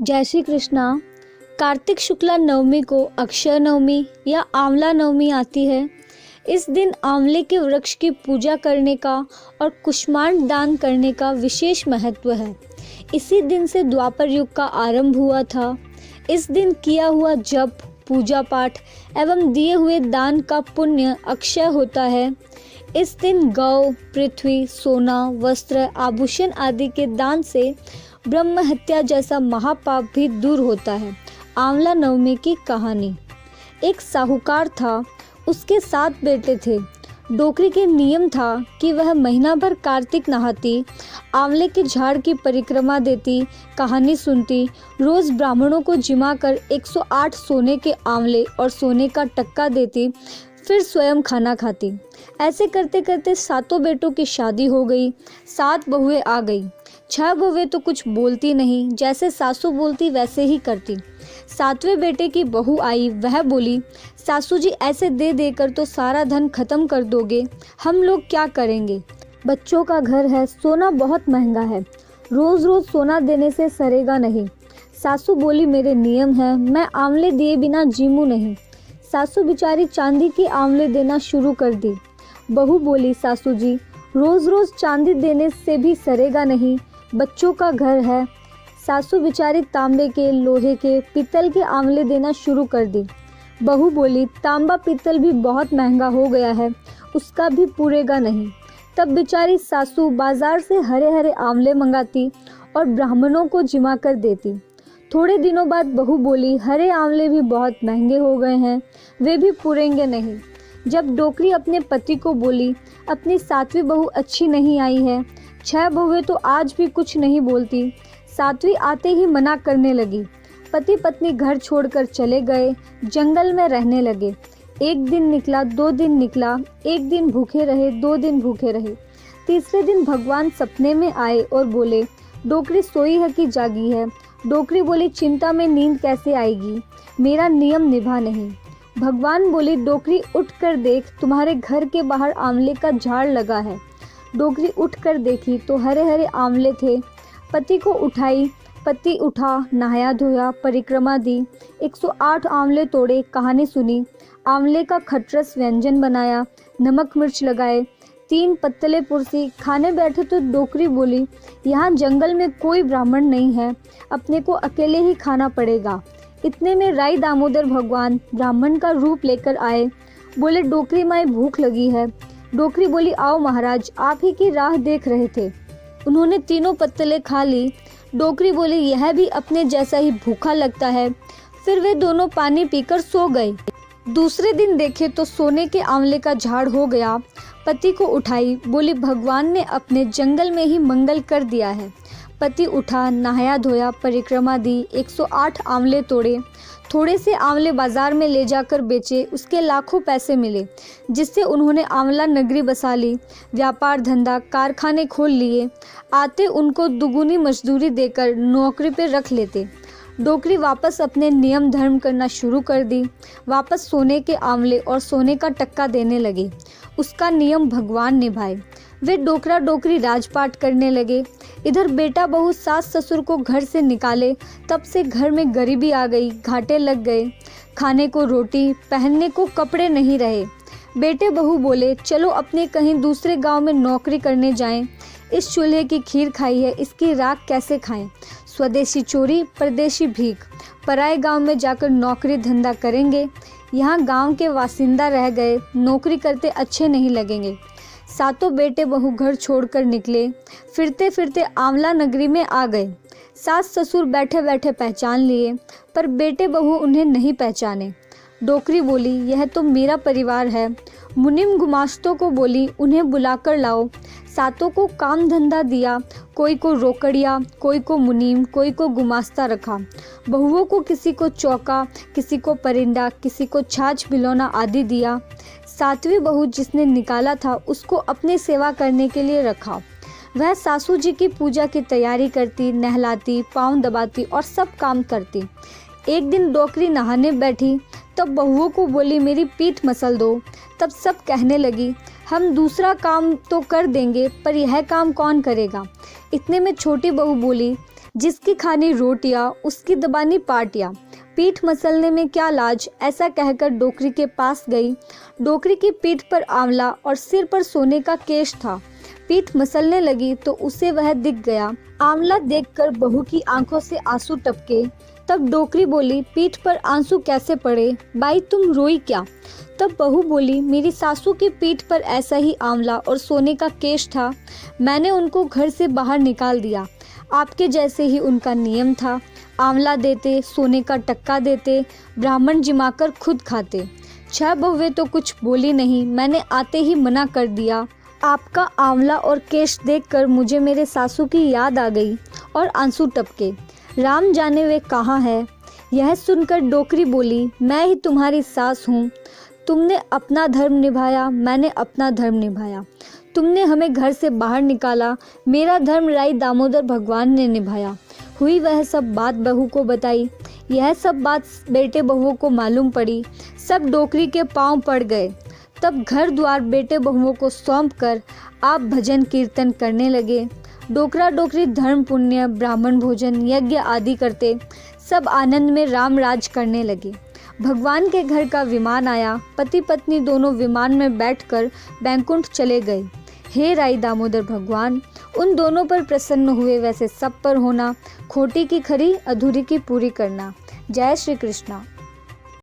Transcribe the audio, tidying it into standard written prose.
जय श्री कृष्णा। कार्तिक शुक्ला नवमी को अक्षय नवमी या आंवला नवमी आती है। इस दिन आंवले के वृक्ष की पूजा करने का और कुष्मांड दान करने का विशेष महत्व है। इसी दिन से द्वापर युग का आरंभ हुआ था। इस दिन किया हुआ जप, पूजा पाठ एवं दिए हुए दान का पुण्य अक्षय होता है। इस दिन गौ, पृथ्वी, सोना, वस्त्र, आभूषण आदि के दान से ब्रह्म हत्या जैसा महापाप भी दूर होता है। आंवला नवमी की कहानी। एक साहूकार था, उसके 7 बेटे थे। डोकरी के नियम था कि वह महीना भर कार्तिक नहाती, आंवले के झाड़ की परिक्रमा देती, कहानी सुनती, रोज ब्राह्मणों को जिमा कर 108 सोने के आंवले और सोने का टक्का देती, फिर स्वयं खाना खाती। ऐसे करते करते 7 बेटों की शादी हो गई। 7 बहुएं आ गई। 6 बहुएं तो कुछ बोलती नहीं, जैसे सासू बोलती वैसे ही करती। 7वें बेटे की बहू आई, वह बोली, सासू जी ऐसे दे देकर तो सारा धन खत्म कर दोगे, हम लोग क्या करेंगे? बच्चों का घर है, सोना बहुत महंगा है, रोज रोज सोना देने से सरेगा नहीं। सासू बोली, मेरे नियम है, मैं आंवले दिए बिना जीमूं नहीं। सासू बिचारी चांदी की आंवले देना शुरू कर दी। बहू बोली, सासू जी रोज रोज चांदी देने से भी सरेगा नहीं, बच्चों का घर है। सासू बिचारी तांबे के, लोहे के, पीतल के आंवले देना शुरू कर दी। बहू बोली, तांबा पीतल भी बहुत महंगा हो गया है, उसका भी पूरेगा नहीं। तब बिचारी सासू बाजार से हरे हरे आंवले मंगाती और ब्राह्मणों को जिमा कर देती। थोड़े दिनों बाद बहू बोली, हरे आंवले भी बहुत महंगे हो गए हैं, वे भी पूरेंगे नहीं। जब डोकरी अपने पति को बोली, अपनी 7वीं बहू अच्छी नहीं आई है, 6 बहुएं तो आज भी कुछ नहीं बोलती, 7वीं आते ही मना करने लगी। पति पत्नी घर छोड़कर चले गए, जंगल में रहने लगे। 1 दिन निकला, 2 दिन निकला, 1 दिन भूखे रहे, 2 दिन भूखे रहे। तीसरे दिन भगवान सपने में आए और बोले, डोकरी सोई है कि जागी है? डोकरी बोली, चिंता में नींद कैसे आएगी, मेरा नियम निभा नहीं। भगवान बोले, डोकरी उठ कर देख, तुम्हारे घर के बाहर आंवले का झाड़ लगा है। डोकरी उठ कर देखी तो हरे हरे आंवले थे। पति को उठाई, पति उठा, नहाया धोया, परिक्रमा दी, 108 आंवले तोड़े, कहानी सुनी, आंवले का खटरस व्यंजन बनाया, नमक मिर्च लगाए, 3 पत्तले पुरसी, खाने बैठे तो डोकरी बोली, यहाँ जंगल में कोई ब्राह्मण नहीं है, अपने को अकेले ही खाना पड़ेगा। इतने में राई दामोदर भगवान ब्राह्मण का रूप लेकर आए। बोले, डोकरी माई भूख लगी है। डोकरी बोली, आओ महाराज, आप ही की राह देख रहे थे। उन्होंने 3 पत्तले खा ली। डोकरी बोली, यह भी अपने जैसा ही भूखा लगता है। फिर वे दोनों पानी पीकर सो गए। दूसरे दिन देखे तो सोने के आंवले का झाड़ हो गया। पति को उठाई, बोली, भगवान ने अपने जंगल में ही मंगल कर दिया है। पति उठा, नहाया धोया, परिक्रमा दी, 108 आंवले तोड़े। थोड़े से आंवले बाजार में ले जाकर बेचे, उसके लाखों पैसे मिले, जिससे उन्होंने आंवला नगरी बसा ली, व्यापार धंधा, कारखाने खोल लिए। आते उनको दुगुनी मजदूरी देकर नौकरी पे रख लेते। डोकरी वापस अपने नियम धर्म करना शुरू कर दी, वापस सोने के आंवले और सोने का टक्का देने लगी। उसका नियम भगवान निभाए। वे डोकरा डोकरी राजपाट करने लगे। इधर बेटा बहू सास ससुर को घर से निकाले, तब से घर में गरीबी आ गई, घाटे लग गए, खाने को रोटी, पहनने को कपड़े नहीं रहे। बेटे बहू बोले, चलो अपने कहीं दूसरे गांव में नौकरी करने जाएं। इस चूल्हे की खीर खाई है, इसकी राख कैसे खाएं? स्वदेशी चोरी, परदेशी भीख, पराए गांव में जाकर नौकरी धंधा करेंगे। यहाँ गांव के वासिंदा रह गए, नौकरी करते अच्छे नहीं लगेंगे। 7 बेटे बहू घर छोड़कर निकले। फिरते फिरते आंवला नगरी में आ गए। सास ससुर बैठे बैठे पहचान लिए, पर बेटे बहू उन्हें नहीं पहचाने। डोकरी बोली, यह तो मेरा परिवार है। मुनिम गुमास्तों को बोली, उन्हें बुलाकर लाओ। 7 को काम धंधा दिया, कोई को रोकड़िया, कोई को मुनीम, कोई को गुमास्ता रखा। बहुओं को किसी को चौका, किसी को परिंदा, किसी को छाछ भिलौना आदि दिया। 7वीं बहू जिसने निकाला था, उसको अपनी सेवा करने के लिए रखा। वह सासू जी की पूजा की तैयारी करती, नहलाती, पाँव दबाती और सब काम करती। एक दिन डोकरी नहाने बैठी, तब बहुओं को बोली, मेरी पीठ मसल दो। तब सब कहने लगी, हम दूसरा काम तो कर देंगे, पर यह काम कौन करेगा? इतने में छोटी बहू बोली, जिसकी खानी रोटियां उसकी दबानी पाटियां, पीठ मसलने में क्या लाज, ऐसा कहकर डोकरी के पास गई। डोकरी की पीठ पर आंवला और सिर पर सोने का केश था। पीठ मसलने लगी तो उसे वह दिख गया। आंवला देखकर बहू की आंखों से आंसू टपके। तब डोकरी बोली, पीठ पर आंसू कैसे पड़े, बाई तुम रोई क्या? तब बहू बोली, मेरी सासू की पीठ पर ऐसा ही आंवला और सोने का केश था, मैंने उनको घर से बाहर निकाल दिया। आपके जैसे ही उनका नियम था, आंवला देते, सोने का टक्का देते, ब्राह्मण जिमाकर खुद खाते। 6 बहुएं तो कुछ बोली नहीं, मैंने आते ही मना कर दिया। आपका आंवला और केश देखकर मुझे मेरे सासू की याद आ गई और आंसू टपके। राम जाने वे कहाँ है। यह सुनकर डोकरी बोली, मैं ही तुम्हारी सास हूँ। तुमने अपना धर्म निभाया, मैंने अपना धर्म निभाया। तुमने हमें घर से बाहर निकाला, मेरा धर्म राई दामोदर भगवान ने निभाया। हुई वह सब बात बहू को बताई। यह सब बात बेटे बहुओं को मालूम पड़ी। सब डोकरी के पांव पड़ गए। तब घर द्वार बेटे बहुओं को सौंप कर आप भजन कीर्तन करने लगे। डोकरा डोकरी धर्म पुण्य, ब्राह्मण भोजन, यज्ञ आदि करते सब आनंद में राम राज करने लगे। भगवान के घर का विमान आया। पति पत्नी दोनों विमान में बैठकर बैकुंठ चले गए। हे राई दामोदर भगवान, उन दोनों पर प्रसन्न हुए वैसे सब पर होना। खोटी की खरी, अधूरी की पूरी करना। जय श्री कृष्णा।